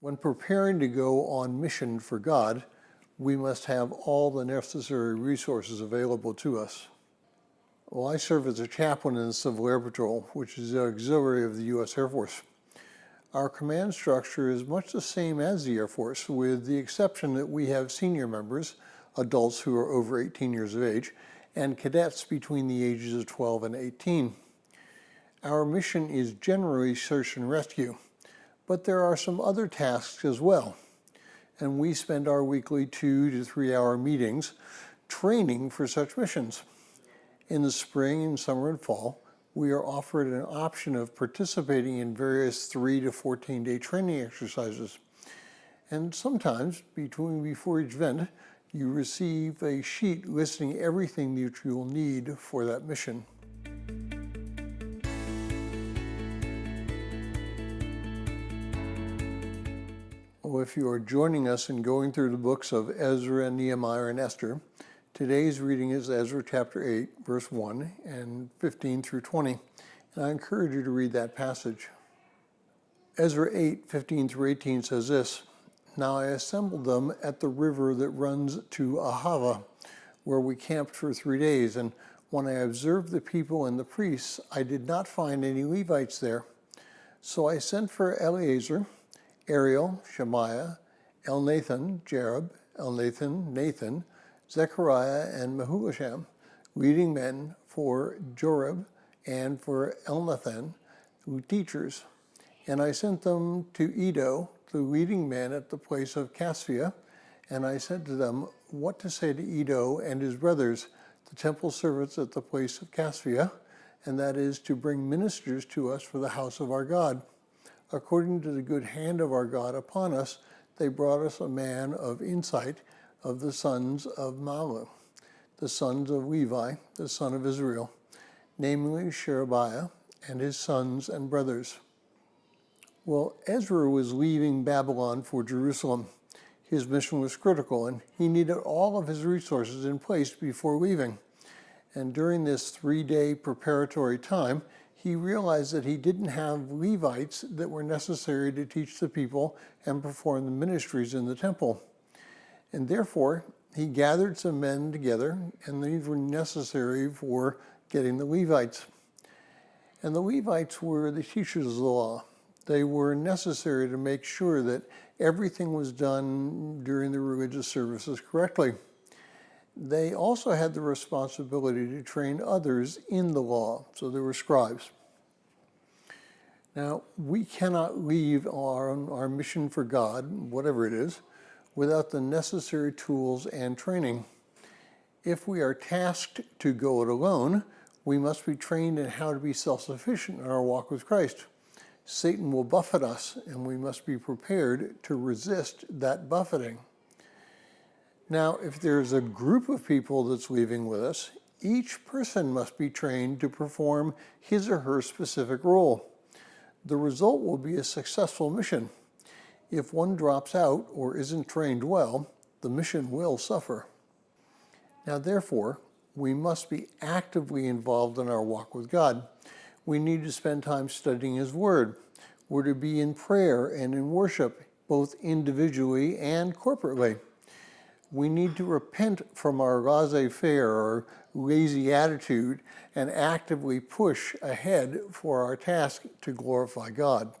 When preparing to go on mission for God, we must have all the necessary resources available to us. Well, I serve as a chaplain in the Civil Air Patrol, which is the auxiliary of the U.S. Air Force. Our command structure is much the same as the Air Force, with the exception that we have senior members, adults who are over 18 years of age, and cadets between the ages of 12 and 18. Our mission is generally search and rescue, but there are some other tasks as well. And we spend our weekly 2 to 3 hour meetings training for such missions. In the spring and summer and fall, we are offered an option of participating in various 3 to 14-day training exercises. And sometimes, before each event, you receive a sheet listing everything that you will need for that mission. Well, if you are joining us in going through the books of Ezra, Nehemiah, and Esther, today's reading is Ezra chapter 8, verse 1 and 15 through 20, and I encourage you to read that passage. Ezra 8, 15 through 18 says this, "Now I assembled them at the river that runs to Ahava, where we camped for 3 days, and when I observed the people and the priests, I did not find any Levites there. So I sent for Eleazar, Ariel, Shemaiah, Elnathan, Jerub, Elnathan, Nathan, Zechariah, and Mehullasham, leading men for Jorib and for Elnathan, teachers. And I sent them to Edo, the leading men at the place of Caspia, and I said to them what to say to Edo and his brothers, the temple servants at the place of Caspia, and that is to bring ministers to us for the house of our God. According to the good hand of our God upon us, they brought us a man of insight of the sons of Malu, the sons of Levi, the son of Israel, namely Sherebiah and his sons and brothers." Well, Ezra was leaving Babylon for Jerusalem. His mission was critical, and he needed all of his resources in place before leaving. And during this 3-day preparatory time, he realized that he didn't have Levites that were necessary to teach the people and perform the ministries in the temple. And therefore, he gathered some men together, and these were necessary for getting the Levites. And the Levites were the teachers of the law. They were necessary to make sure that everything was done during the religious services correctly. They also had the responsibility to train others in the law, so they were scribes. Now, we cannot leave our mission for God, whatever it is, without the necessary tools and training. If we are tasked to go it alone, we must be trained in how to be self-sufficient in our walk with Christ. Satan will buffet us, and we must be prepared to resist that buffeting. Now, if there's a group of people that's leaving with us, each person must be trained to perform his or her specific role. The result will be a successful mission. If one drops out or isn't trained well, the mission will suffer. Now, therefore, we must be actively involved in our walk with God. We need to spend time studying His Word. We're to be in prayer and in worship, both individually and corporately. We need to repent from our laissez-faire or lazy attitude and actively push ahead for our task to glorify God.